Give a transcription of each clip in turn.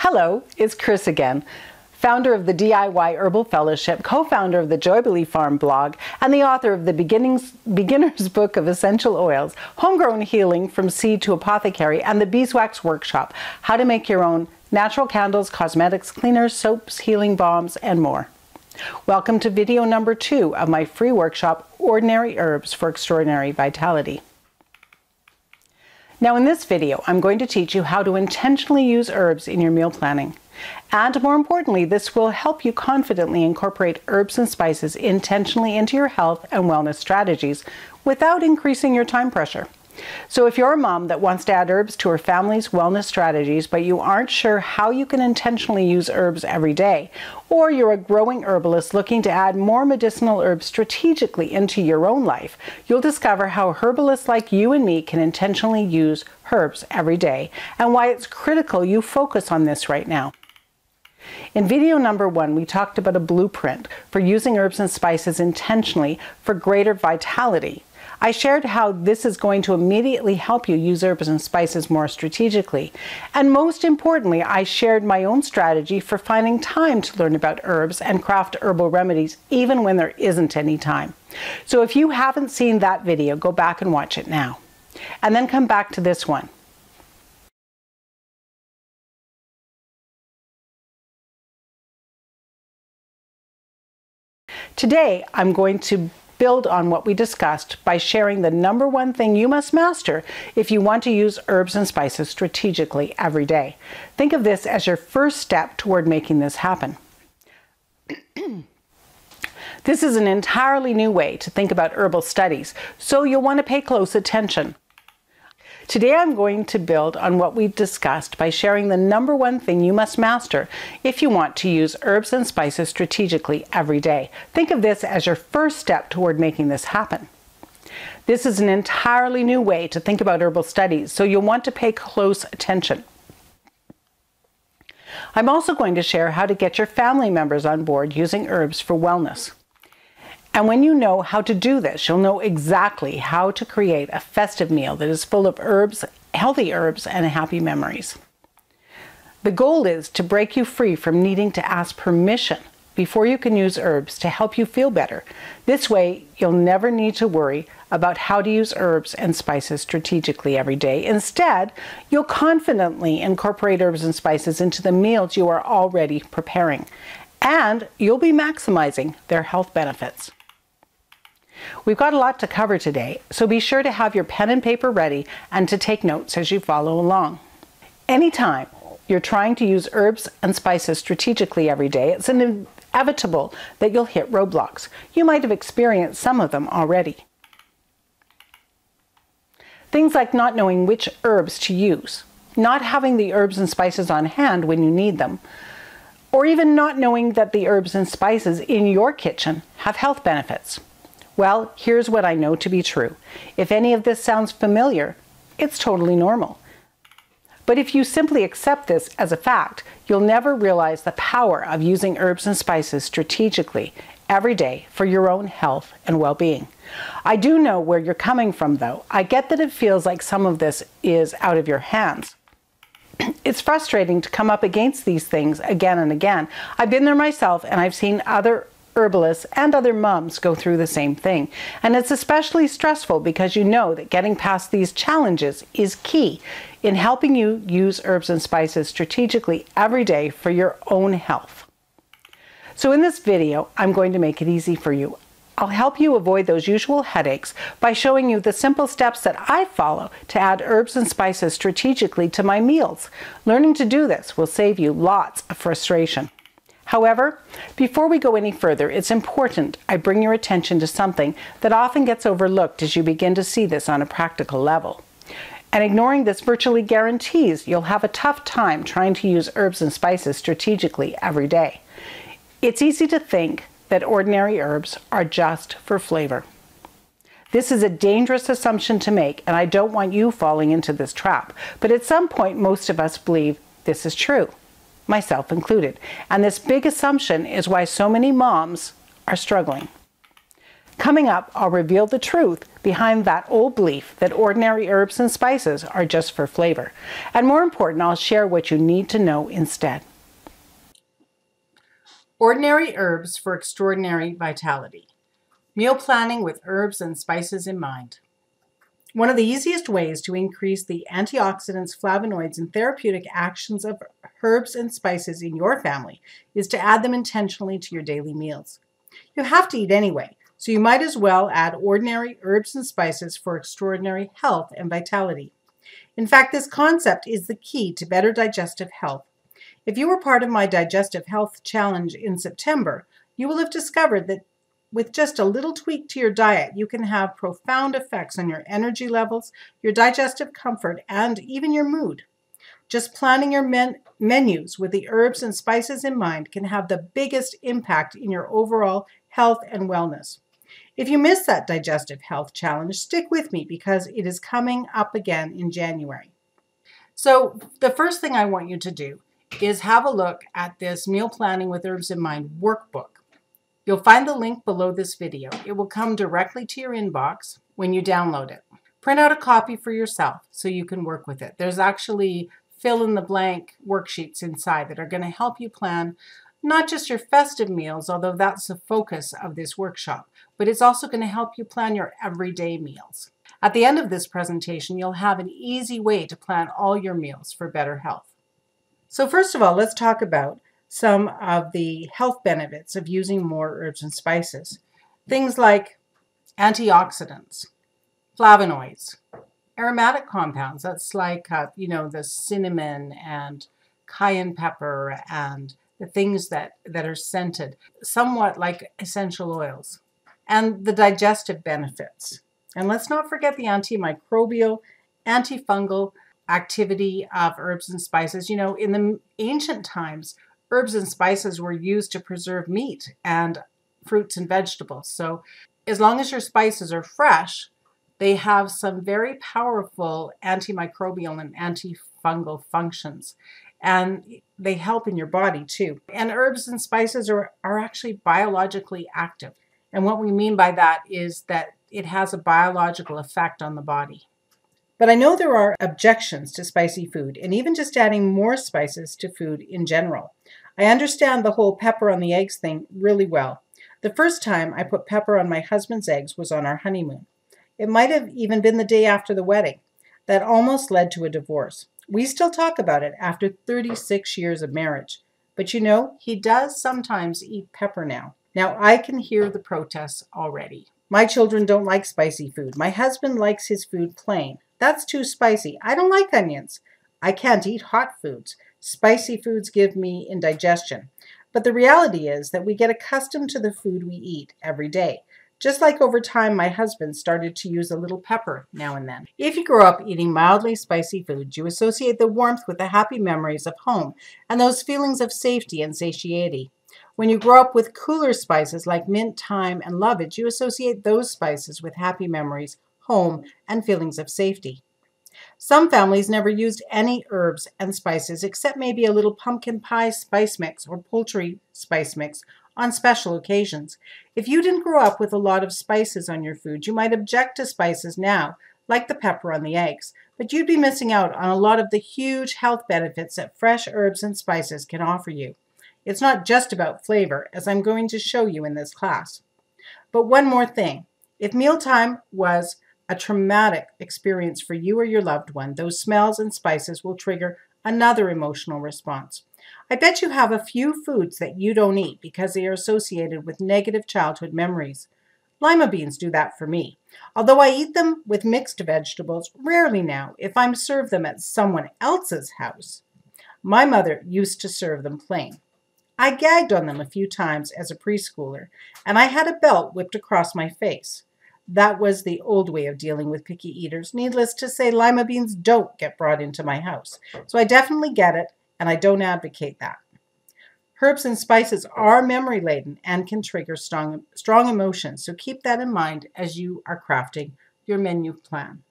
Hello, it's Chris again, founder of the DIY Herbal Fellowship, co-founder of the Joybilee Farm blog, and the author of the Beginner's Book of Essential Oils, Homegrown Healing from Seed to Apothecary, and the Beeswax Workshop, How to Make Your Own Natural Candles, Cosmetics, Cleaners, Soaps, Healing Balms, and more. Welcome to video number 2 of my free workshop, Ordinary Herbs for Extraordinary Vitality. Now in this video, I'm going to teach you how to intentionally use herbs in your meal planning. And more importantly, this will help you confidently incorporate herbs and spices intentionally into your health and wellness strategies without increasing your time pressure. So if you're a mom that wants to add herbs to her family's wellness strategies, but you aren't sure how you can intentionally use herbs every day, or you're a growing herbalist looking to add more medicinal herbs strategically into your own life, you'll discover how herbalists like you and me can intentionally use herbs every day, and why it's critical you focus on this right now. In video number 1, we talked about a blueprint for using herbs and spices intentionally for greater vitality. I shared how this is going to immediately help you use herbs and spices more strategically. And most importantly, I shared my own strategy for finding time to learn about herbs and craft herbal remedies even when there isn't any time. So if you haven't seen that video, go back and watch it now. And then come back to this one. Today, I'm going to build on what we discussed by sharing the number one thing you must master if you want to use herbs and spices strategically every day. Think of this as your first step toward making this happen. This is an entirely new way to think about herbal studies, so you'll want to pay close attention. Today I'm going to build on what we've discussed by sharing the number one thing you must master if you want to use herbs and spices strategically every day. Think of this as your first step toward making this happen. This is an entirely new way to think about herbal studies, so you'll want to pay close attention. I'm also going to share how to get your family members on board using herbs for wellness. And when you know how to do this, you'll know exactly how to create a festive meal that is full of herbs, healthy herbs, and happy memories. The goal is to break you free from needing to ask permission before you can use herbs to help you feel better. This way, you'll never need to worry about how to use herbs and spices strategically every day. Instead, you'll confidently incorporate herbs and spices into the meals you are already preparing, and you'll be maximizing their health benefits. We've got a lot to cover today, so be sure to have your pen and paper ready and to take notes as you follow along. Anytime you're trying to use herbs and spices strategically every day, it's inevitable that you'll hit roadblocks. You might have experienced some of them already. Things like not knowing which herbs to use, not having the herbs and spices on hand when you need them, or even not knowing that the herbs and spices in your kitchen have health benefits. Well, here's what I know to be true. If any of this sounds familiar, it's totally normal. But if you simply accept this as a fact, you'll never realize the power of using herbs and spices strategically every day for your own health and well-being. I do know where you're coming from, though. I get that it feels like some of this is out of your hands. It's frustrating to come up against these things again and again. I've been there myself, and I've seen other herbalists and other moms go through the same thing. And it's especially stressful because you know that getting past these challenges is key in helping you use herbs and spices strategically every day for your own health. So in this video, I'm going to make it easy for you. I'll help you avoid those usual headaches by showing you the simple steps that I follow to add herbs and spices strategically to my meals. Learning to do this will save you lots of frustration. However, before we go any further, it's important I bring your attention to something that often gets overlooked as you begin to see this on a practical level. And ignoring this virtually guarantees you'll have a tough time trying to use herbs and spices strategically every day. It's easy to think that ordinary herbs are just for flavor. This is a dangerous assumption to make, and I don't want you falling into this trap. But at some point, most of us believe this is true, myself included. And this big assumption is why so many moms are struggling. Coming up, I'll reveal the truth behind that old belief that ordinary herbs and spices are just for flavor. And more important, I'll share what you need to know instead. Ordinary herbs for extraordinary vitality. Meal planning with herbs and spices in mind. One of the easiest ways to increase the antioxidants, flavonoids, and therapeutic actions of herbs and spices in your family is to add them intentionally to your daily meals. You have to eat anyway, so you might as well add ordinary herbs and spices for extraordinary health and vitality. In fact, this concept is the key to better digestive health. If you were part of my Digestive Health Challenge in September, you will have discovered that with just a little tweak to your diet, you can have profound effects on your energy levels, your digestive comfort, and even your mood. Just planning your menus with the herbs and spices in mind can have the biggest impact in your overall health and wellness. If you missed that Digestive Health Challenge, stick with me because it is coming up again in January. So the first thing I want you to do is have a look at this Meal Planning with Herbs in Mind workbook. You'll find the link below this video. It will come directly to your inbox when you download it. Print out a copy for yourself so you can work with it. There's actually fill-in-the-blank worksheets inside that are going to help you plan not just your festive meals, although that's the focus of this workshop, but it's also going to help you plan your everyday meals. At the end of this presentation, you'll have an easy way to plan all your meals for better health. So first of all, let's talk about some of the health benefits of using more herbs and spices. Things like antioxidants, flavonoids, aromatic compounds, that's like, the cinnamon and cayenne pepper and the things that are scented, somewhat like essential oils, and the digestive benefits. And let's not forget the antimicrobial, antifungal activity of herbs and spices. In the ancient times, herbs and spices were used to preserve meat and fruits and vegetables. So as long as your spices are fresh, they have some very powerful antimicrobial and antifungal functions. And they help in your body too. And herbs and spices are actually biologically active. And what we mean by that is that it has a biological effect on the body. But I know there are objections to spicy food and even just adding more spices to food in general. I understand the whole pepper on the eggs thing really well. The first time I put pepper on my husband's eggs was on our honeymoon. It might have even been the day after the wedding. That almost led to a divorce. We still talk about it after 36 years of marriage. But he does sometimes eat pepper now. Now I can hear the protests already. My children don't like spicy food. My husband likes his food plain. That's too spicy. I don't like onions. I can't eat hot foods. Spicy foods give me indigestion. But the reality is that we get accustomed to the food we eat every day. Just like over time, my husband started to use a little pepper now and then. If you grow up eating mildly spicy foods, you associate the warmth with the happy memories of home and those feelings of safety and satiety. When you grow up with cooler spices like mint, thyme, and lovage, you associate those spices with happy memories, home, and feelings of safety. Some families never used any herbs and spices except maybe a little pumpkin pie spice mix or poultry spice mix on special occasions. If you didn't grow up with a lot of spices on your food, you might object to spices now, like the pepper on the eggs, but you'd be missing out on a lot of the huge health benefits that fresh herbs and spices can offer you. It's not just about flavor, as I'm going to show you in this class. But one more thing. If mealtime was a traumatic experience for you or your loved one, those smells and spices will trigger another emotional response. I bet you have a few foods that you don't eat because they are associated with negative childhood memories. Lima beans do that for me. Although I eat them with mixed vegetables, rarely now if I'm served them at someone else's house. My mother used to serve them plain. I gagged on them a few times as a preschooler, and I had a belt whipped across my face. That was the old way of dealing with picky eaters. Needless to say, lima beans don't get brought into my house. So I definitely get it, and I don't advocate that. Herbs and spices are memory-laden and can trigger strong emotions, so keep that in mind as you are crafting your menu plan.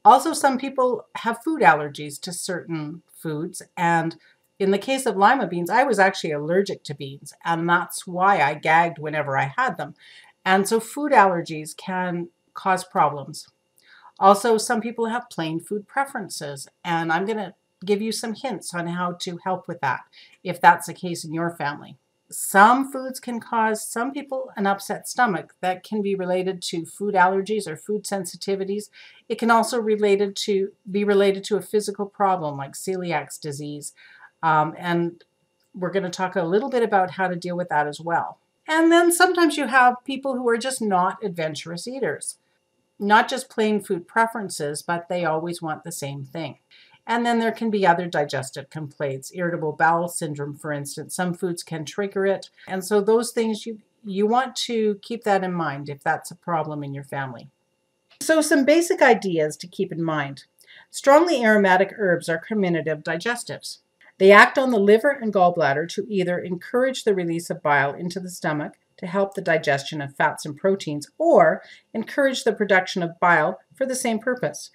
Also, some people have food allergies to certain foods, and In the case of lima beans, I was actually allergic to beans, and that's why I gagged whenever I had them. And so food allergies can cause problems. Also, some people have plain food preferences, and I'm going to give you some hints on how to help with that if that's the case in your family. Some foods can cause some people an upset stomach that can be related to food allergies or food sensitivities. It can also be related to a physical problem like celiac disease. And we're going to talk a little bit about how to deal with that as well. And then sometimes you have people who are just not adventurous eaters. Not just plain food preferences, but they always want the same thing. And then there can be other digestive complaints, irritable bowel syndrome, for instance. Some foods can trigger it. And so those things, you want to keep that in mind if that's a problem in your family. So some basic ideas to keep in mind. Strongly aromatic herbs are carminative digestives. They act on the liver and gallbladder to either encourage the release of bile into the stomach to help the digestion of fats and proteins, or encourage the production of bile for the same purpose.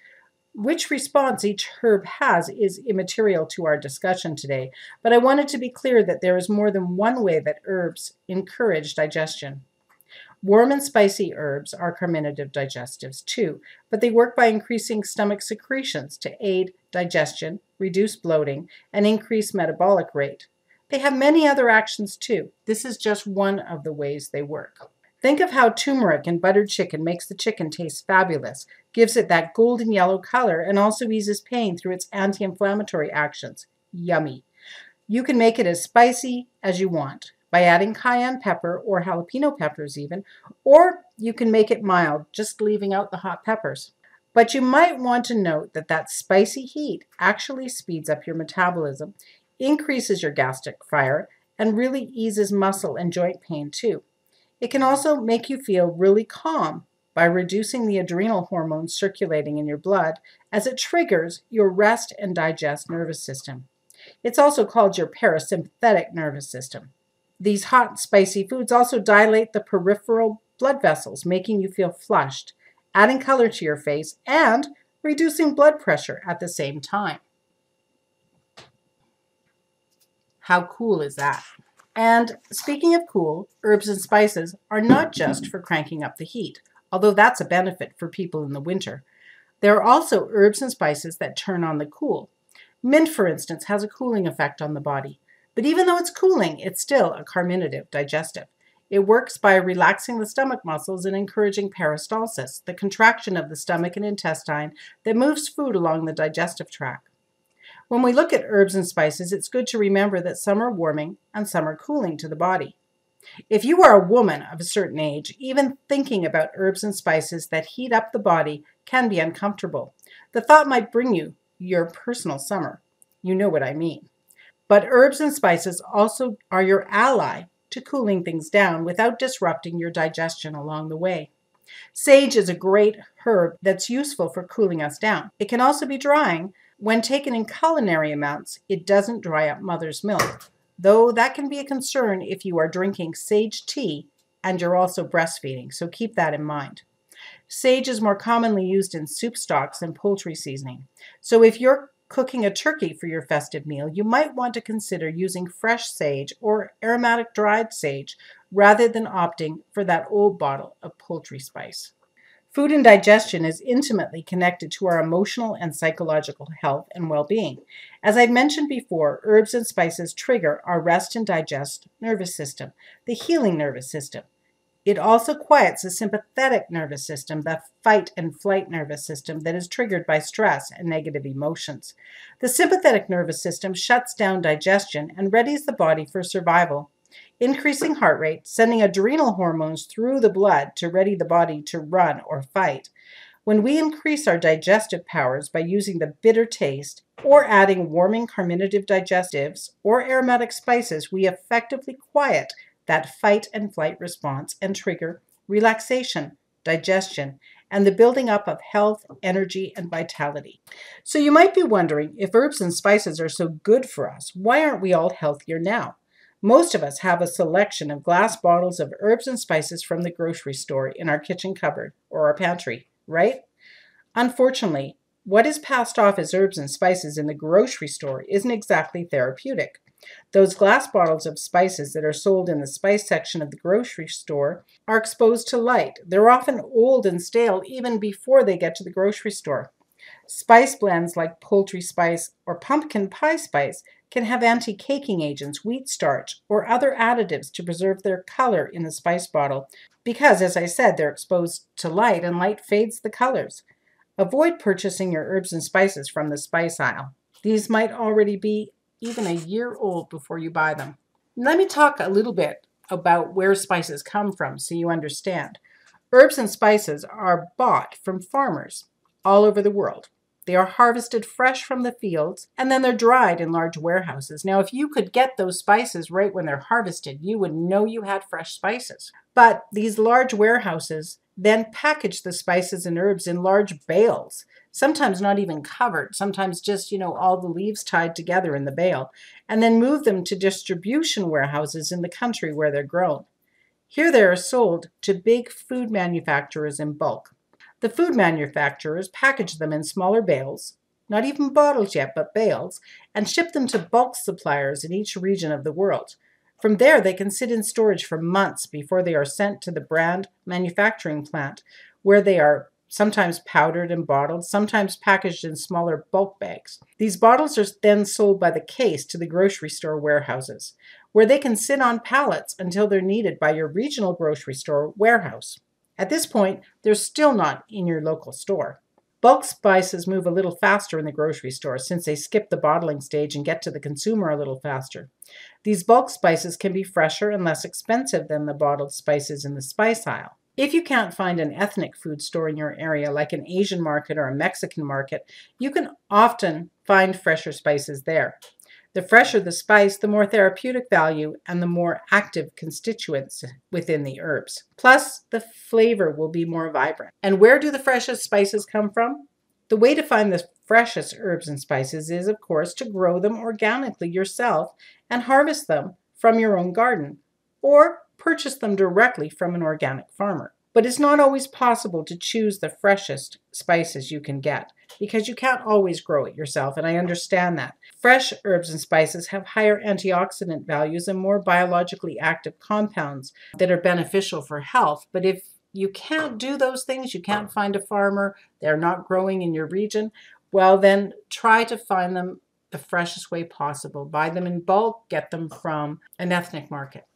Which response each herb has is immaterial to our discussion today, but I wanted to be clear that there is more than one way that herbs encourage digestion. Warm and spicy herbs are carminative digestives too, but they work by increasing stomach secretions to aid digestion, reduce bloating, and increase metabolic rate. They have many other actions too. This is just one of the ways they work. Think of how turmeric in buttered chicken makes the chicken taste fabulous, gives it that golden yellow color, and also eases pain through its anti-inflammatory actions. Yummy. You can make it as spicy as you want by adding cayenne pepper or jalapeno peppers even, or you can make it mild, just leaving out the hot peppers. But you might want to note that that spicy heat actually speeds up your metabolism, increases your gastric fire, and really eases muscle and joint pain too. It can also make you feel really calm by reducing the adrenal hormones circulating in your blood as it triggers your rest and digest nervous system. It's also called your parasympathetic nervous system. These hot, spicy foods also dilate the peripheral blood vessels, making you feel flushed, adding color to your face, and reducing blood pressure at the same time. How cool is that? And speaking of cool, herbs and spices are not just for cranking up the heat, although that's a benefit for people in the winter. There are also herbs and spices that turn on the cool. Mint, for instance, has a cooling effect on the body. But even though it's cooling, it's still a carminative digestive. It works by relaxing the stomach muscles and encouraging peristalsis, the contraction of the stomach and intestine that moves food along the digestive tract. When we look at herbs and spices, it's good to remember that some are warming and some are cooling to the body. If you are a woman of a certain age, even thinking about herbs and spices that heat up the body can be uncomfortable. The thought might bring you your personal summer. You know what I mean. But herbs and spices also are your ally to cooling things down without disrupting your digestion along the way. Sage is a great herb that's useful for cooling us down. It can also be drying. When taken in culinary amounts, it doesn't dry up mother's milk, though that can be a concern if you are drinking sage tea and you're also breastfeeding, so keep that in mind. Sage is more commonly used in soup stocks and poultry seasoning, so if you're cooking a turkey for your festive meal, you might want to consider using fresh sage or aromatic dried sage rather than opting for that old bottle of poultry spice. Food and digestion is intimately connected to our emotional and psychological health and well-being. As I've mentioned before, herbs and spices trigger our rest and digest nervous system, the healing nervous system. It also quiets the sympathetic nervous system, the fight and flight nervous system that is triggered by stress and negative emotions. The sympathetic nervous system shuts down digestion and readies the body for survival, increasing heart rate, sending adrenal hormones through the blood to ready the body to run or fight. When we increase our digestive powers by using the bitter taste or adding warming carminative digestives or aromatic spices, we effectively quiet that fight and flight response and trigger relaxation, digestion, and the building up of health, energy, and vitality. So you might be wondering, if herbs and spices are so good for us, why aren't we all healthier now? Most of us have a selection of glass bottles of herbs and spices from the grocery store in our kitchen cupboard or our pantry, right? Unfortunately, What is passed off as herbs and spices in the grocery store isn't exactly therapeutic. Those glass bottles of spices that are sold in the spice section of the grocery store are exposed to light. They're often old and stale even before they get to the grocery store. Spice blends like poultry spice or pumpkin pie spice can have anti-caking agents, wheat starch, or other additives to preserve their color in the spice bottle because, as I said, they're exposed to light and light fades the colors. Avoid purchasing your herbs and spices from the spice aisle. These might already be even a year old before you buy them. Let me talk a little bit about where spices come from so you understand. Herbs and spices are bought from farmers all over the world. They are harvested fresh from the fields and then they're dried in large warehouses. Now, if you could get those spices right when they're harvested, you would know you had fresh spices. But these large warehouses then package the spices and herbs in large bales, sometimes not even covered, sometimes just, all the leaves tied together in the bale, and then move them to distribution warehouses in the country where they're grown. Here they are sold to big food manufacturers in bulk. The food manufacturers package them in smaller bales, not even bottles yet, but bales, and ship them to bulk suppliers in each region of the world. From there, they can sit in storage for months before they are sent to the brand manufacturing plant, where they are sometimes powdered and bottled, sometimes packaged in smaller bulk bags. These bottles are then sold by the case to the grocery store warehouses, where they can sit on pallets until they're needed by your regional grocery store warehouse. At this point, they're still not in your local store. Bulk spices move a little faster in the grocery store since they skip the bottling stage and get to the consumer a little faster. These bulk spices can be fresher and less expensive than the bottled spices in the spice aisle. If you can't find an ethnic food store in your area, like an Asian market or a Mexican market, you can often find fresher spices there. The fresher the spice, the more therapeutic value and the more active constituents within the herbs. Plus, the flavor will be more vibrant. And where do the freshest spices come from? The way to find the freshest herbs and spices is, of course, to grow them organically yourself and harvest them from your own garden, or purchase them directly from an organic farmer. But it's not always possible to choose the freshest spices you can get because you can't always grow it yourself, and I understand that. Fresh herbs and spices have higher antioxidant values and more biologically active compounds that are beneficial for health. But if you can't do those things, you can't find a farmer, they're not growing in your region, well then try to find them the freshest way possible. Buy them in bulk, get them from an ethnic market.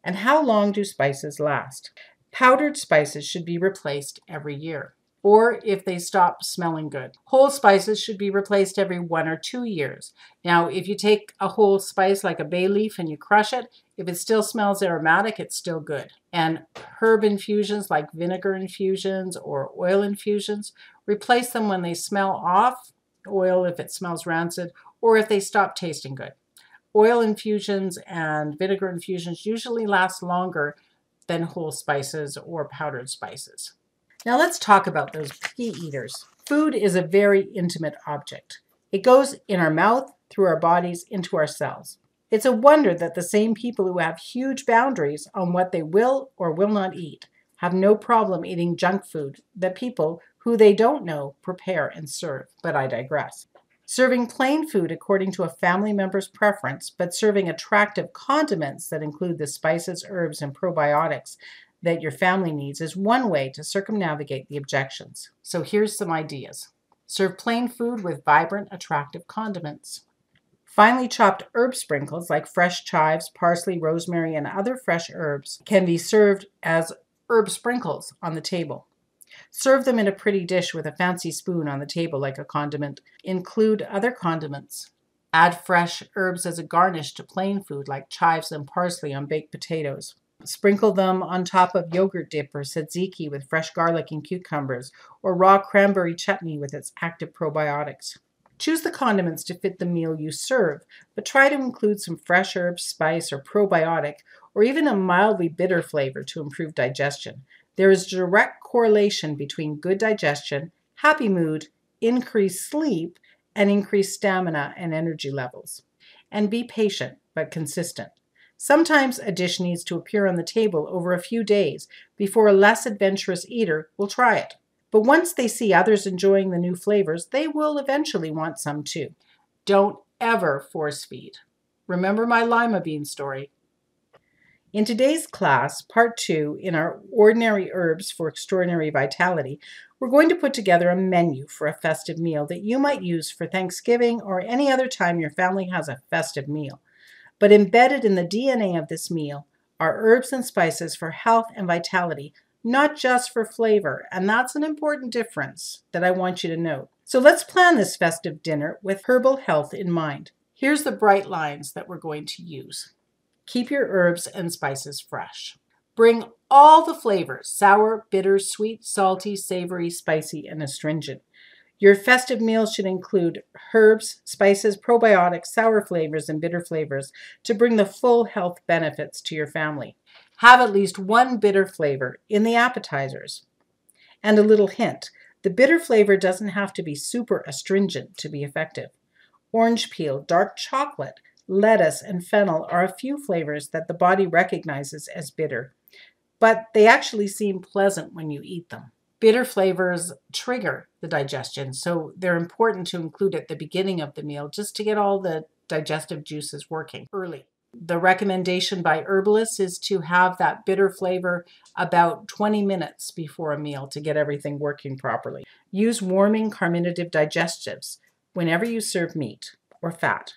And how long do spices last? Powdered spices should be replaced every year, or if they stop smelling good. Whole spices should be replaced every 1 or 2 years. Now, if you take a whole spice like a bay leaf and you crush it, if it still smells aromatic, it's still good. And herb infusions like vinegar infusions or oil infusions, replace them when they smell off, oil if it smells rancid, or if they stop tasting good. Oil infusions and vinegar infusions usually last longer than whole spices or powdered spices. Now let's talk about those picky eaters. Food is a very intimate object. It goes in our mouth, through our bodies, into our cells. It's a wonder that the same people who have huge boundaries on what they will or will not eat have no problem eating junk food that people who they don't know prepare and serve. But I digress. Serving plain food according to a family member's preference, but serving attractive condiments that include the spices, herbs, and probiotics that your family needs is one way to circumnavigate the objections. So here's some ideas. Serve plain food with vibrant, attractive condiments. Finely chopped herb sprinkles like fresh chives, parsley, rosemary, and other fresh herbs can be served as herb sprinkles on the table. Serve them in a pretty dish with a fancy spoon on the table like a condiment. Include other condiments. Add fresh herbs as a garnish to plain food like chives and parsley on baked potatoes. Sprinkle them on top of yogurt dip or tzatziki with fresh garlic and cucumbers, or raw cranberry chutney with its active probiotics. Choose the condiments to fit the meal you serve, but try to include some fresh herbs, spice, or probiotic, or even a mildly bitter flavor to improve digestion. There is a direct correlation between good digestion, happy mood, increased sleep, and increased stamina and energy levels. And be patient, but consistent. Sometimes a dish needs to appear on the table over a few days before a less adventurous eater will try it. But once they see others enjoying the new flavors, they will eventually want some too. Don't ever force feed. Remember my lima bean story. In today's class, part 2, in our Ordinary Herbs for Extraordinary Vitality, we're going to put together a menu for a festive meal that you might use for Thanksgiving or any other time your family has a festive meal. But embedded in the DNA of this meal are herbs and spices for health and vitality, not just for flavor, and that's an important difference that I want you to note. So let's plan this festive dinner with herbal health in mind. Here's the bright lines that we're going to use. Keep your herbs and spices fresh. Bring all the flavors: sour, bitter, sweet, salty, savory, spicy, and astringent. Your festive meals should include herbs, spices, probiotics, sour flavors, and bitter flavors to bring the full health benefits to your family. Have at least one bitter flavor in the appetizers. And a little hint, the bitter flavor doesn't have to be super astringent to be effective. Orange peel, dark chocolate, lettuce, and fennel are a few flavors that the body recognizes as bitter, but they actually seem pleasant when you eat them. Bitter flavors trigger the digestion, so they're important to include at the beginning of the meal just to get all the digestive juices working early. The recommendation by herbalists is to have that bitter flavor about 20 minutes before a meal to get everything working properly. Use warming carminative digestives whenever you serve meat or fat.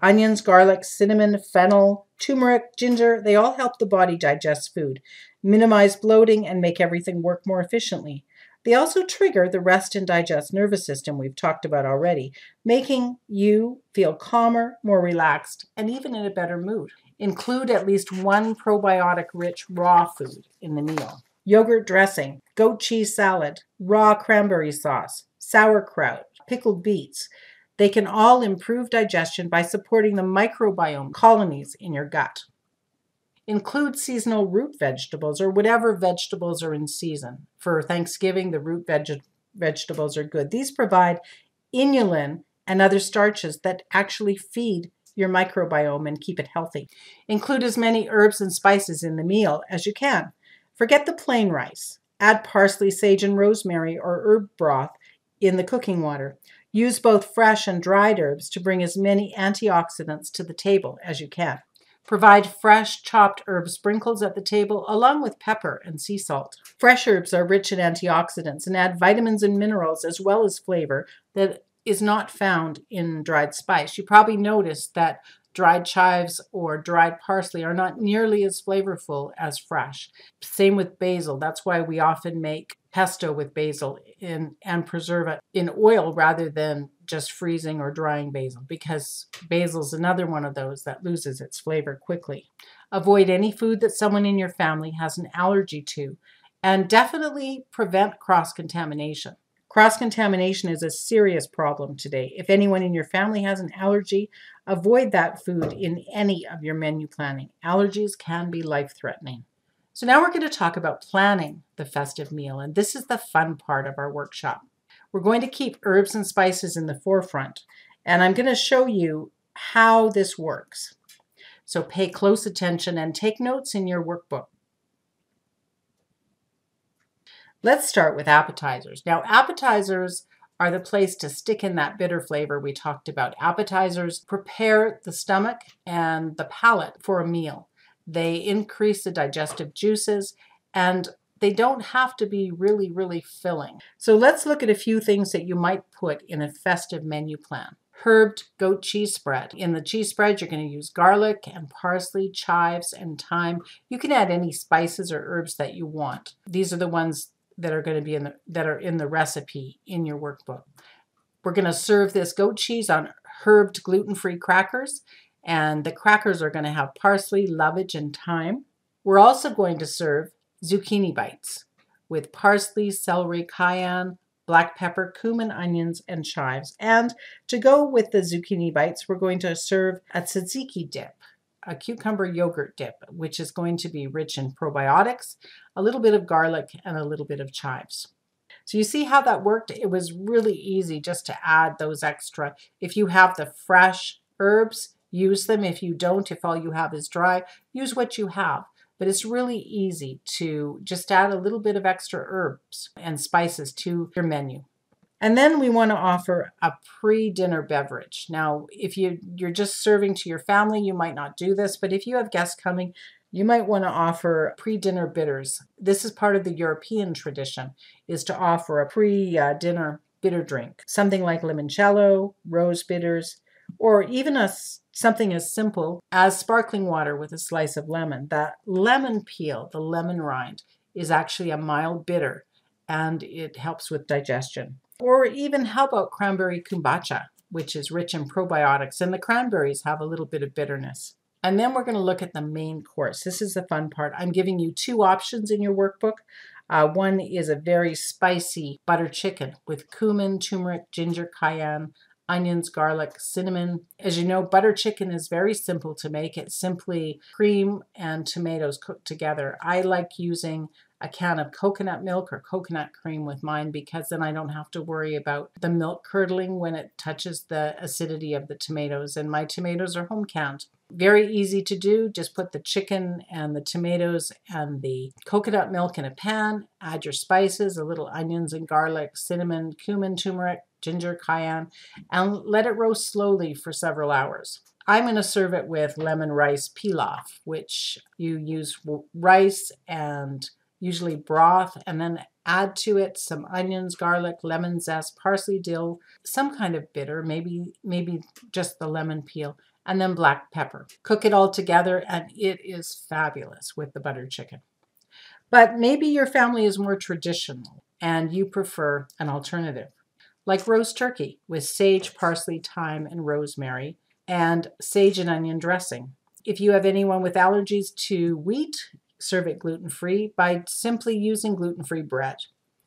Onions, garlic, cinnamon, fennel, turmeric, ginger, they all help the body digest food, minimize bloating, and make everything work more efficiently. They also trigger the rest and digest nervous system we've talked about already, making you feel calmer, more relaxed, and even in a better mood. Include at least one probiotic-rich raw food in the meal. Yogurt dressing, goat cheese salad, raw cranberry sauce, sauerkraut, pickled beets. They can all improve digestion by supporting the microbiome colonies in your gut. Include seasonal root vegetables or whatever vegetables are in season. For Thanksgiving, the root vegetables are good. These provide inulin and other starches that actually feed your microbiome and keep it healthy. Include as many herbs and spices in the meal as you can. Forget the plain rice. Add parsley, sage, and rosemary or herb broth in the cooking water. Use both fresh and dried herbs to bring as many antioxidants to the table as you can. Provide fresh chopped herb sprinkles at the table along with pepper and sea salt. Fresh herbs are rich in antioxidants and add vitamins and minerals as well as flavor that is not found in dried spice. You probably noticed that dried chives or dried parsley are not nearly as flavorful as fresh. Same with basil. That's why we often make pesto with basil and preserve it in oil rather than just freezing or drying basil, because basil is another one of those that loses its flavor quickly. Avoid any food that someone in your family has an allergy to, and definitely prevent cross-contamination. Cross-contamination is a serious problem today. If anyone in your family has an allergy, avoid that food in any of your menu planning. Allergies can be life-threatening. So now we're going to talk about planning the festive meal, and this is the fun part of our workshop. We're going to keep herbs and spices in the forefront, and I'm going to show you how this works. So pay close attention and take notes in your workbook. Let's start with appetizers. Now, appetizers are the place to stick in that bitter flavor we talked about. Appetizers prepare the stomach and the palate for a meal. They increase the digestive juices, and they don't have to be really, really filling. So let's look at a few things that you might put in a festive menu plan. Herbed goat cheese spread. In the cheese spread, you're going to use garlic and parsley, chives, and thyme. You can add any spices or herbs that you want. These are the ones that are going to be in the recipe in your workbook. We're going to serve this goat cheese on herbed gluten-free crackers, and the crackers are going to have parsley, lovage, and thyme. We're also going to serve zucchini bites with parsley, celery, cayenne, black pepper, cumin, onions, and chives. And to go with the zucchini bites, we're going to serve a tzatziki dip, a cucumber yogurt dip, which is going to be rich in probiotics, a little bit of garlic, and a little bit of chives. So you see how that worked? It was really easy just to add those extra. If you have the fresh herbs, use them. If you don't, if all you have is dry, use what you have. but it's really easy to just add a little bit of extra herbs and spices to your menu. And then we want to offer a pre-dinner beverage. Now, if you're just serving to your family, you might not do this, but if you have guests coming, you might want to offer pre-dinner bitters. This is part of the European tradition, is to offer a pre-dinner bitter drink, something like limoncello, rose bitters, or even something as simple as sparkling water with a slice of lemon. That lemon peel, the lemon rind, is actually a mild bitter, and it helps with digestion. Or even how about cranberry kombucha, which is rich in probiotics, and the cranberries have a little bit of bitterness. And then we're going to look at the main course. This is the fun part. I'm giving you two options in your workbook. One is a very spicy butter chicken with cumin, turmeric, ginger, cayenne, onions, garlic, cinnamon. As you know, butter chicken is very simple to make. It's simply cream and tomatoes cooked together. I like using a can of coconut milk or coconut cream with mine because then I don't have to worry about the milk curdling when it touches the acidity of the tomatoes. And my tomatoes are home canned. Very easy to do. Just put the chicken and the tomatoes and the coconut milk in a pan. Add your spices, a little onions and garlic, cinnamon, cumin, turmeric, ginger, cayenne, and let it roast slowly for several hours. I'm going to serve it with lemon rice pilaf, which you use rice and usually broth, and then add to it some onions, garlic, lemon zest, parsley, dill, some kind of bitter, maybe just the lemon peel, and then black pepper. Cook it all together, and it is fabulous with the butter chicken. But maybe your family is more traditional, and you prefer an alternative, like roast turkey with sage, parsley, thyme, and rosemary, and sage and onion dressing. If you have anyone with allergies to wheat, serve it gluten-free by simply using gluten-free bread.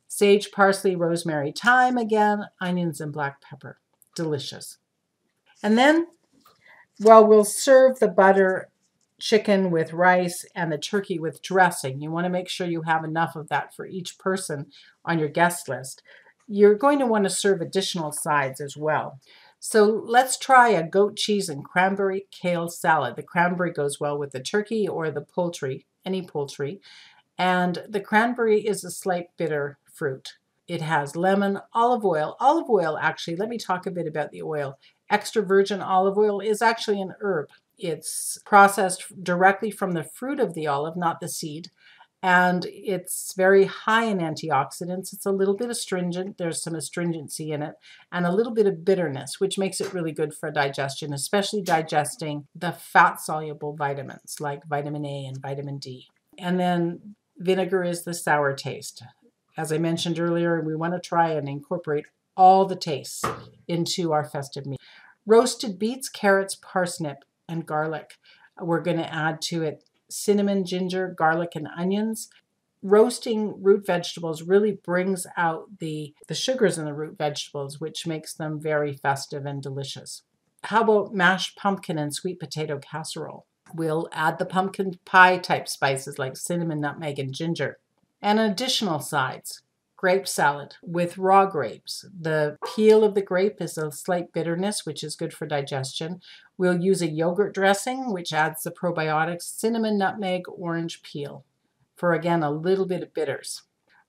Sage, parsley, rosemary, thyme again, onions, and black pepper. Delicious. And then, well, we'll serve the butter chicken with rice and the turkey with dressing. You want to make sure you have enough of that for each person on your guest list. You're going to want to serve additional sides as well. So let's try a goat cheese and cranberry kale salad. The cranberry goes well with the turkey or the poultry, any poultry. And the cranberry is a slight bitter fruit. It has lemon, olive oil. Olive oil, actually, let me talk a bit about the oil. Extra virgin olive oil is actually an herb. It's processed directly from the fruit of the olive, not the seed. And it's very high in antioxidants. It's a little bit astringent. There's some astringency in it and a little bit of bitterness, which makes it really good for digestion, especially digesting the fat-soluble vitamins like vitamin A and vitamin D. And then vinegar is the sour taste. As I mentioned earlier, we want to try and incorporate all the tastes into our festive meal. Roasted beets, carrots, parsnip, and garlic. We're going to add to it cinnamon, ginger, garlic, and onions. Roasting root vegetables really brings out the sugars in the root vegetables, which makes them very festive and delicious. How about mashed pumpkin and sweet potato casserole? We'll add the pumpkin pie type spices like cinnamon, nutmeg, and ginger. And additional sides. Grape salad with raw grapes. The peel of the grape is a slight bitterness, which is good for digestion. We'll use a yogurt dressing, which adds the probiotics, cinnamon, nutmeg, orange peel, for again, a little bit of bitters.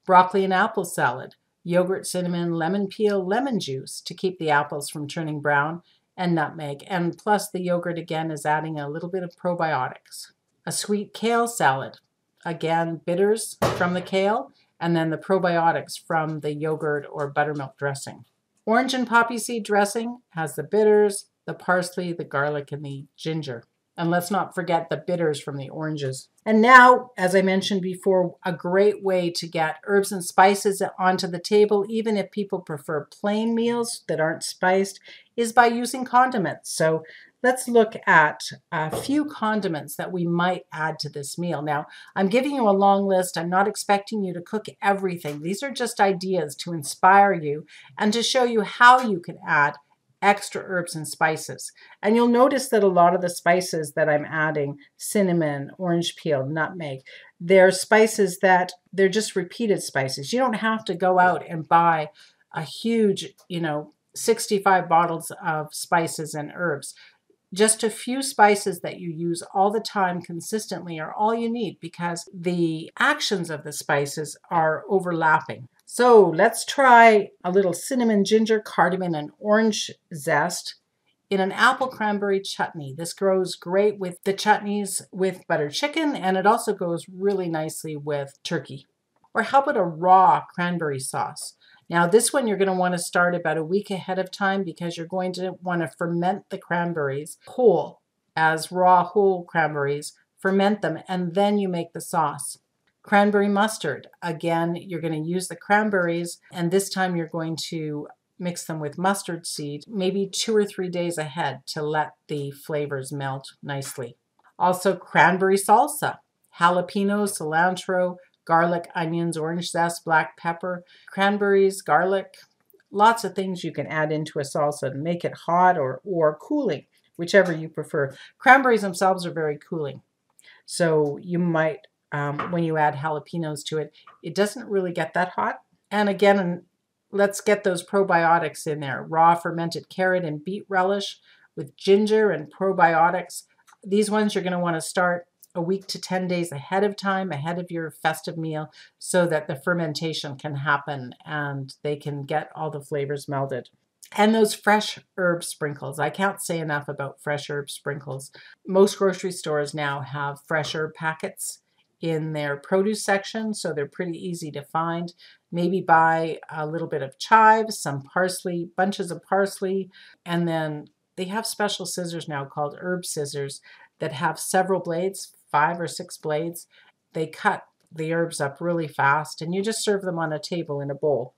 Broccoli and apple salad, yogurt, cinnamon, lemon peel, lemon juice to keep the apples from turning brown, and nutmeg. And plus the yogurt again is adding a little bit of probiotics. A sweet kale salad, again, bitters from the kale, and then the probiotics from the yogurt or buttermilk dressing. Orange and poppy seed dressing has the bitters, the parsley, the garlic, and the ginger. And let's not forget the bitters from the oranges. And now, as I mentioned before, a great way to get herbs and spices onto the table, even if people prefer plain meals that aren't spiced, is by using condiments. So let's look at a few condiments that we might add to this meal. Now, I'm giving you a long list. I'm not expecting you to cook everything. These are just ideas to inspire you and to show you how you can add extra herbs and spices. And you'll notice that a lot of the spices that I'm adding, cinnamon, orange peel, nutmeg, they're spices that they're just repeated spices. You don't have to go out and buy a huge, 65 bottles of spices and herbs. Just a few spices that you use all the time consistently are all you need because the actions of the spices are overlapping. So let's try a little cinnamon, ginger, cardamom, and orange zest in an apple cranberry chutney. This goes great with the chutneys with butter chicken, and it also goes really nicely with turkey. Or how about a raw cranberry sauce? Now this one you're going to want to start about a week ahead of time because you're going to want to ferment the cranberries whole as raw whole cranberries, ferment them, and then you make the sauce. Cranberry mustard. Again, you're going to use the cranberries, and this time you're going to mix them with mustard seed, maybe 2 or 3 days ahead to let the flavors melt nicely. Also cranberry salsa, jalapenos, cilantro, garlic, onions, orange zest, black pepper, cranberries, garlic, lots of things you can add into a salsa to make it hot or cooling, whichever you prefer. Cranberries themselves are very cooling. So you might, when you add jalapenos to it, it doesn't really get that hot. And again, let's get those probiotics in there. Raw fermented carrot and beet relish with ginger and probiotics. These ones you're going to want to start a week to 10 days ahead of time, ahead of your festive meal, so that the fermentation can happen and they can get all the flavors melded. And those fresh herb sprinkles. I can't say enough about fresh herb sprinkles. Most grocery stores now have fresh herb packets in their produce section, so they're pretty easy to find. Maybe buy a little bit of chives, some parsley, bunches of parsley, and then they have special scissors now called herb scissors that have several blades, 5 or 6 blades. They cut the herbs up really fast, and you just serve them on a table in a bowl.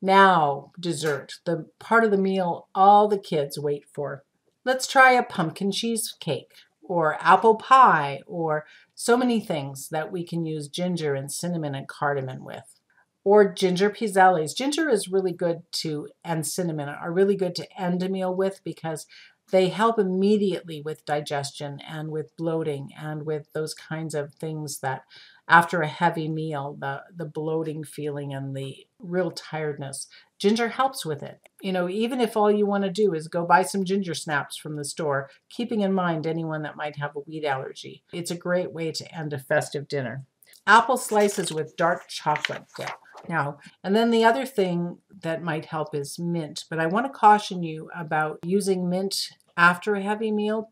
Now, dessert, the part of the meal all the kids wait for. Let's try a pumpkin cheesecake or apple pie or so many things that we can use ginger and cinnamon and cardamom with. Or ginger pizzelles. Ginger is really good to, and cinnamon are really good to end a meal with because they help immediately with digestion and with bloating and with those kinds of things that after a heavy meal, the bloating feeling and the real tiredness. Ginger helps with it. You know, even if all you want to do is go buy some ginger snaps from the store, keeping in mind anyone that might have a wheat allergy. It's a great way to end a festive dinner. Apple slices with dark chocolate dip. Now, and then the other thing that might help is mint, but I want to caution you about using mint after a heavy meal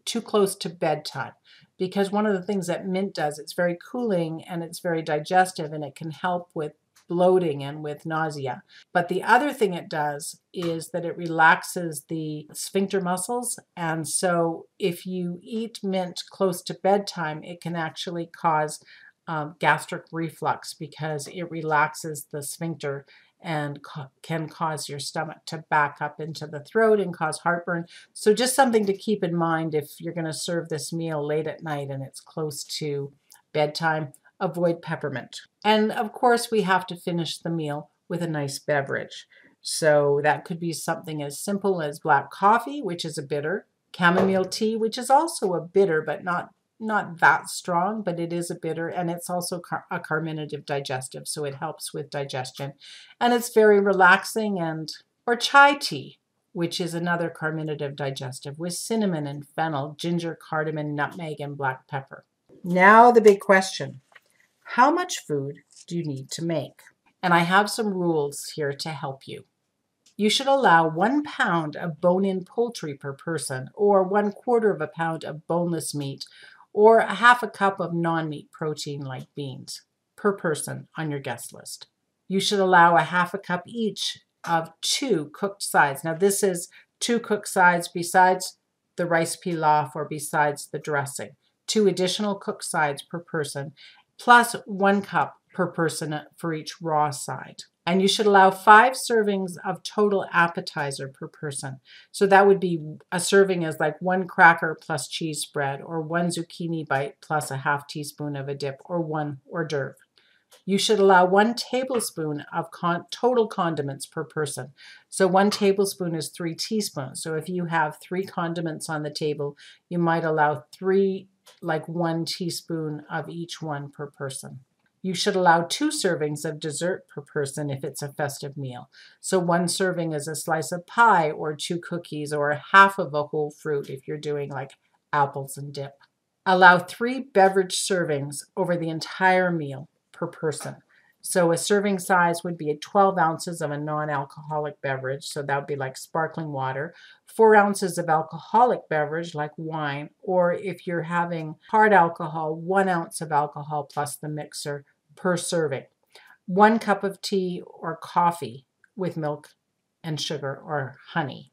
too close to bedtime, because one of the things that mint does, it's very cooling and it's very digestive and it can help with bloating and with nausea. But the other thing it does is that it relaxes the sphincter muscles, and so if you eat mint close to bedtime, it can actually cause gastric reflux because it relaxes the sphincter and can cause your stomach to back up into the throat and cause heartburn. So just something to keep in mind if you're going to serve this meal late at night and it's close to bedtime, avoid peppermint. And of course, we have to finish the meal with a nice beverage. So that could be something as simple as black coffee, which is a bitter, chamomile tea, which is also a bitter, but not that strong, but it is a bitter, and it's also a carminative digestive, so it helps with digestion. And it's very relaxing, or chai tea, which is another carminative digestive with cinnamon and fennel, ginger, cardamom, nutmeg, and black pepper. Now the big question, how much food do you need to make? And I have some rules here to help you. You should allow 1 pound of bone-in poultry per person, or 1/4 pound of boneless meat, or a 1/2 cup of non-meat protein like beans per person on your guest list. You should allow a 1/2 cup each of 2 cooked sides. Now this is 2 cooked sides besides the rice pilaf or besides the dressing. 2 additional cooked sides per person, plus 1 cup per person for each raw side. And you should allow 5 servings of total appetizer per person. So that would be a serving as like 1 cracker plus cheese spread, or 1 zucchini bite plus a 1/2 teaspoon of a dip, or 1 hors d'oeuvre. You should allow 1 tablespoon of total condiments per person. So 1 tablespoon is 3 teaspoons. So if you have 3 condiments on the table, you might allow 1 teaspoon of each one per person. You should allow 2 servings of dessert per person if it's a festive meal. So 1 serving is a slice of pie or 2 cookies or half of a whole fruit if you're doing like apples and dip. Allow 3 beverage servings over the entire meal per person. So a serving size would be 12 ounces of a non-alcoholic beverage. So that would be like sparkling water, 4 ounces of alcoholic beverage like wine, or if you're having hard alcohol, 1 ounce of alcohol plus the mixer per serving. 1 cup of tea or coffee with milk and sugar or honey.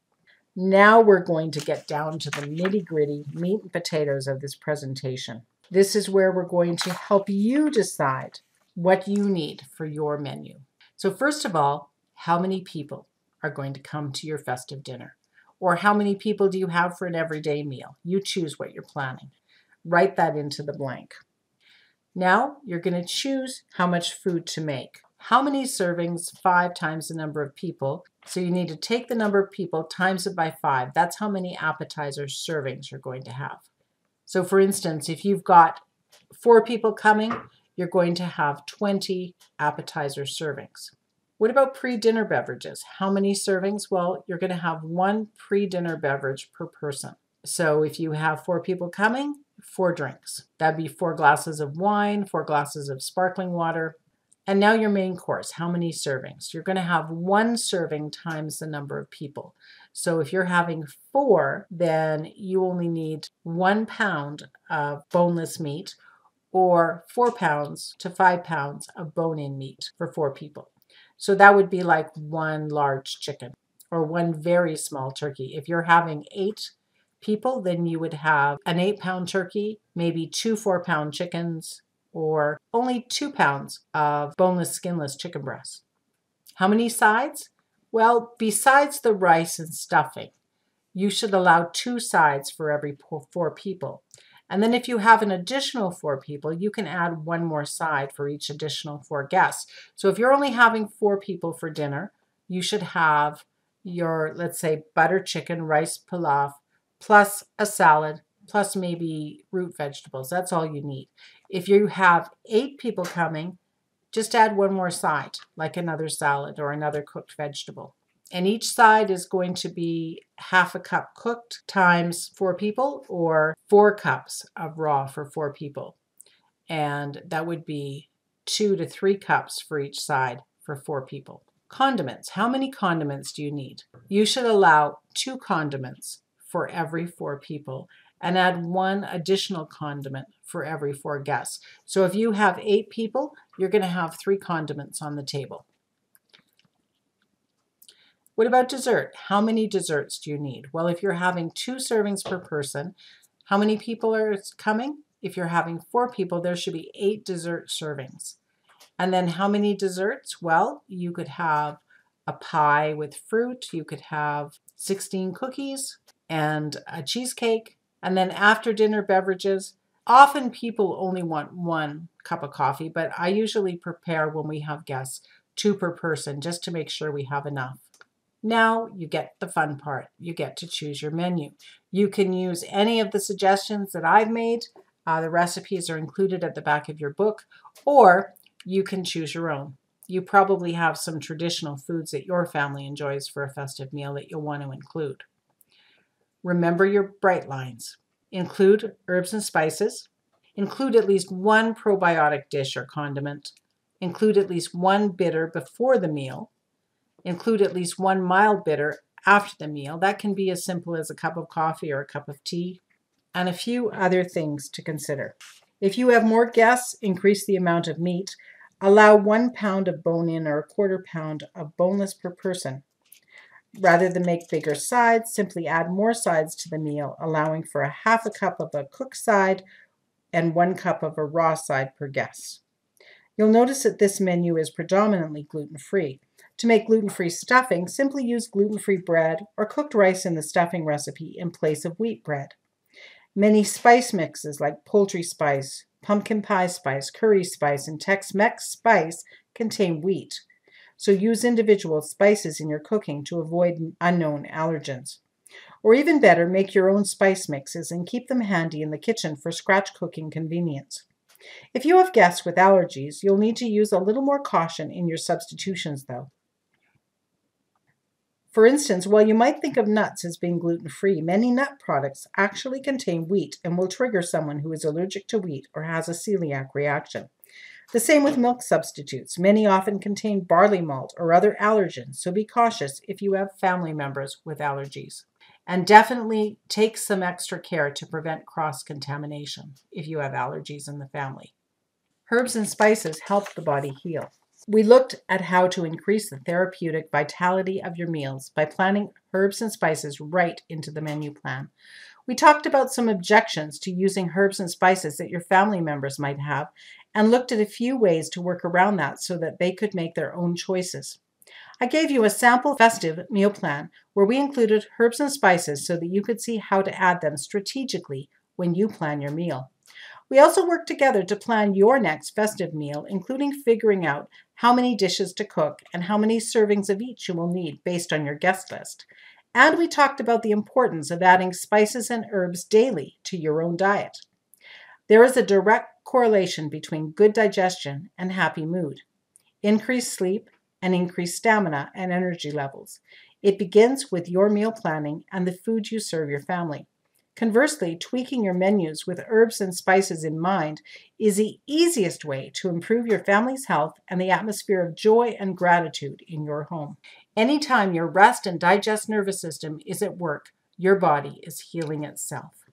Now we're going to get down to the nitty-gritty meat and potatoes of this presentation. This is where we're going to help you decide what you need for your menu. So first of all, how many people are going to come to your festive dinner? Or how many people do you have for an everyday meal? You choose what you're planning. Write that into the blank. Now you're going to choose how much food to make. How many servings? 5 times the number of people. So you need to take the number of people, times it by 5. That's how many appetizer servings you're going to have. So for instance, if you've got 4 people coming, you're going to have 20 appetizer servings. What about pre-dinner beverages? How many servings? Well, you're going to have 1 pre-dinner beverage per person. So if you have 4 people coming, 4 drinks. That'd be 4 glasses of wine, 4 glasses of sparkling water. And now your main course, how many servings? You're going to have 1 serving times the number of people. So if you're having 4, then you only need 1 pound of boneless meat or 4 pounds to 5 pounds of bone-in meat for 4 people. So that would be like 1 large chicken or 1 very small turkey. If you're having 8 people, then you would have an 8-pound turkey, maybe 2 4-pound chickens, or only 2 pounds of boneless, skinless chicken breasts. How many sides? Well, besides the rice and stuffing, you should allow 2 sides for every 4 people. And then if you have an additional 4 people, you can add 1 more side for each additional 4 guests. So if you're only having 4 people for dinner, you should have your, let's say, butter chicken, rice pilaf, plus a salad, plus maybe root vegetables. That's all you need. If you have 8 people coming, just add 1 more side, like another salad or another cooked vegetable. And each side is going to be half a cup cooked times 4 people, or 4 cups of raw for 4 people. And that would be 2 to 3 cups for each side for 4 people. Condiments. How many condiments do you need? You should allow 2 condiments for every 4 people and add 1 additional condiment for every 4 guests. So if you have 8 people, you're going to have 3 condiments on the table. What about dessert? How many desserts do you need? Well, if you're having 2 servings per person, how many people are coming? If you're having 4 people, there should be 8 dessert servings. And then how many desserts? Well, you could have a pie with fruit, you could have 16 cookies and a cheesecake. And then after dinner beverages, often people only want 1 cup of coffee, but I usually prepare when we have guests 2 per person just to make sure we have enough. Now you get the fun part. You get to choose your menu. You can use any of the suggestions that I've made. The recipes are included at the back of your book, or you can choose your own. You probably have some traditional foods that your family enjoys for a festive meal that you'll want to include. Remember your bright lines. Include herbs and spices. Include at least 1 probiotic dish or condiment. Include at least 1 bitter before the meal. Include at least 1 mild bitter after the meal. That can be as simple as a cup of coffee or a cup of tea, and a few other things to consider. If you have more guests, increase the amount of meat. Allow 1 pound of bone-in or a 1/4 pound of boneless per person. Rather than make bigger sides, simply add more sides to the meal, allowing for a half a cup of a cooked side and 1 cup of a raw side per guest. You'll notice that this menu is predominantly gluten-free. To make gluten-free stuffing, simply use gluten-free bread or cooked rice in the stuffing recipe in place of wheat bread. Many spice mixes like poultry spice, pumpkin pie spice, curry spice, and Tex-Mex spice contain wheat. So use individual spices in your cooking to avoid unknown allergens. Or even better, make your own spice mixes and keep them handy in the kitchen for scratch cooking convenience. If you have guests with allergies, you'll need to use a little more caution in your substitutions though. For instance, while you might think of nuts as being gluten-free, many nut products actually contain wheat and will trigger someone who is allergic to wheat or has a celiac reaction. The same with milk substitutes. Many often contain barley malt or other allergens, so be cautious if you have family members with allergies. And definitely take some extra care to prevent cross-contamination if you have allergies in the family. Herbs and spices help the body heal. We looked at how to increase the therapeutic vitality of your meals by planting herbs and spices right into the menu plan. We talked about some objections to using herbs and spices that your family members might have and looked at a few ways to work around that so that they could make their own choices. I gave you a sample festive meal plan where we included herbs and spices so that you could see how to add them strategically when you plan your meal. We also worked together to plan your next festive meal, including figuring out how many dishes to cook and how many servings of each you will need based on your guest list. And we talked about the importance of adding spices and herbs daily to your own diet. There is a direct correlation between good digestion and happy mood, increased sleep, and increased stamina and energy levels. It begins with your meal planning and the food you serve your family. Conversely, tweaking your menus with herbs and spices in mind is the easiest way to improve your family's health and the atmosphere of joy and gratitude in your home. Anytime your rest and digest nervous system is at work, your body is healing itself.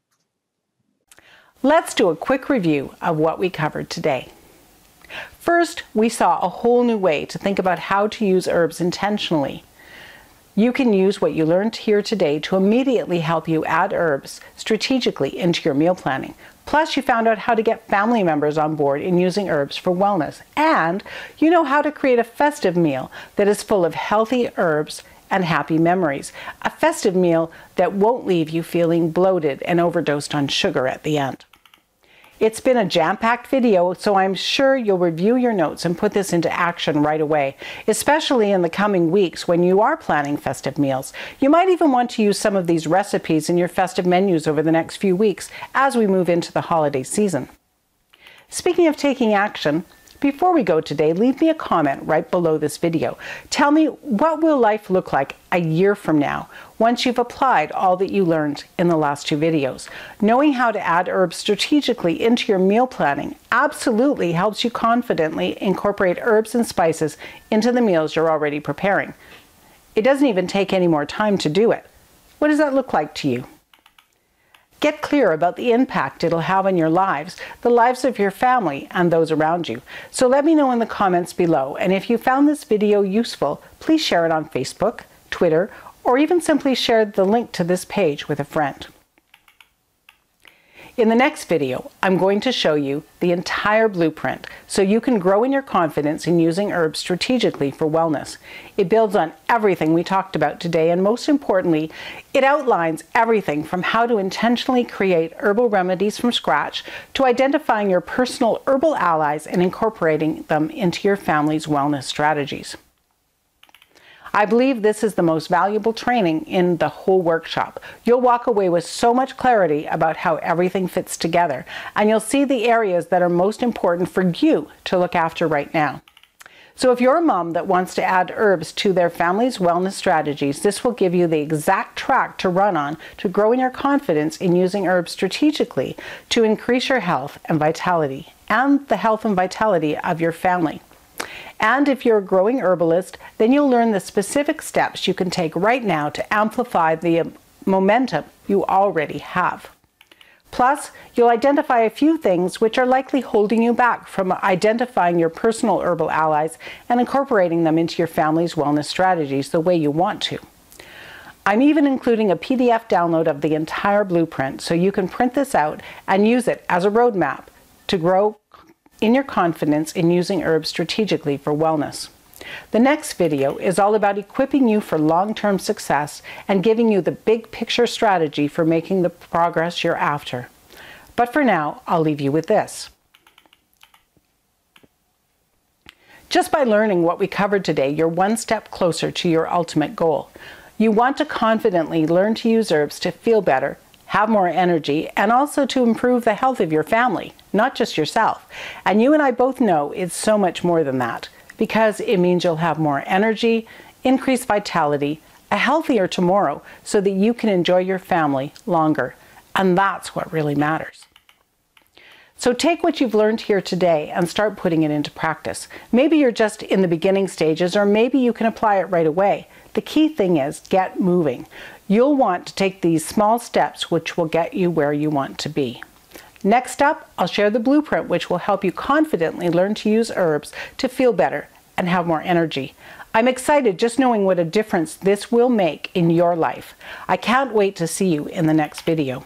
Let's do a quick review of what we covered today. First, we saw a whole new way to think about how to use herbs intentionally. You can use what you learned here today to immediately help you add herbs strategically into your meal planning. Plus, you found out how to get family members on board in using herbs for wellness. And you know how to create a festive meal that is full of healthy herbs and happy memories. A festive meal that won't leave you feeling bloated and overdosed on sugar at the end. It's been a jam-packed video, so I'm sure you'll review your notes and put this into action right away, especially in the coming weeks when you are planning festive meals. You might even want to use some of these recipes in your festive menus over the next few weeks as we move into the holiday season. Speaking of taking action, before we go today, leave me a comment right below this video. Tell me, what will life look like a year from now once you've applied all that you learned in the last two videos? Knowing how to add herbs strategically into your meal planning absolutely helps you confidently incorporate herbs and spices into the meals you're already preparing. It doesn't even take any more time to do it. What does that look like to you? Get clear about the impact it'll have on your lives, the lives of your family, and those around you. So let me know in the comments below, and if you found this video useful, please share it on Facebook, Twitter, or even simply share the link to this page with a friend. In the next video, I'm going to show you the entire blueprint so you can grow in your confidence in using herbs strategically for wellness. It builds on everything we talked about today, and most importantly, it outlines everything from how to intentionally create herbal remedies from scratch to identifying your personal herbal allies and incorporating them into your family's wellness strategies. I believe this is the most valuable training in the whole workshop. You'll walk away with so much clarity about how everything fits together, and you'll see the areas that are most important for you to look after right now. So if you're a mom that wants to add herbs to their family's wellness strategies, this will give you the exact track to run on to grow in your confidence in using herbs strategically to increase your health and vitality, and the health and vitality of your family. And if you're a growing herbalist, then you'll learn the specific steps you can take right now to amplify the momentum you already have. Plus, you'll identify a few things which are likely holding you back from identifying your personal herbal allies and incorporating them into your family's wellness strategies the way you want to. I'm even including a PDF download of the entire blueprint so you can print this out and use it as a roadmap to grow in your confidence in using herbs strategically for wellness. The next video is all about equipping you for long-term success and giving you the big picture strategy for making the progress you're after. But for now, I'll leave you with this. Just by learning what we covered today, you're one step closer to your ultimate goal. You want to confidently learn to use herbs to feel better, have more energy, and also to improve the health of your family, not just yourself. And you and I both know it's so much more than that, because it means you'll have more energy, increased vitality, a healthier tomorrow, so that you can enjoy your family longer. And that's what really matters. So take what you've learned here today and start putting it into practice. Maybe you're just in the beginning stages, or maybe you can apply it right away. The key thing is get moving. You'll want to take these small steps which will get you where you want to be. Next up, I'll share the blueprint which will help you confidently learn to use herbs to feel better and have more energy. I'm excited just knowing what a difference this will make in your life. I can't wait to see you in the next video.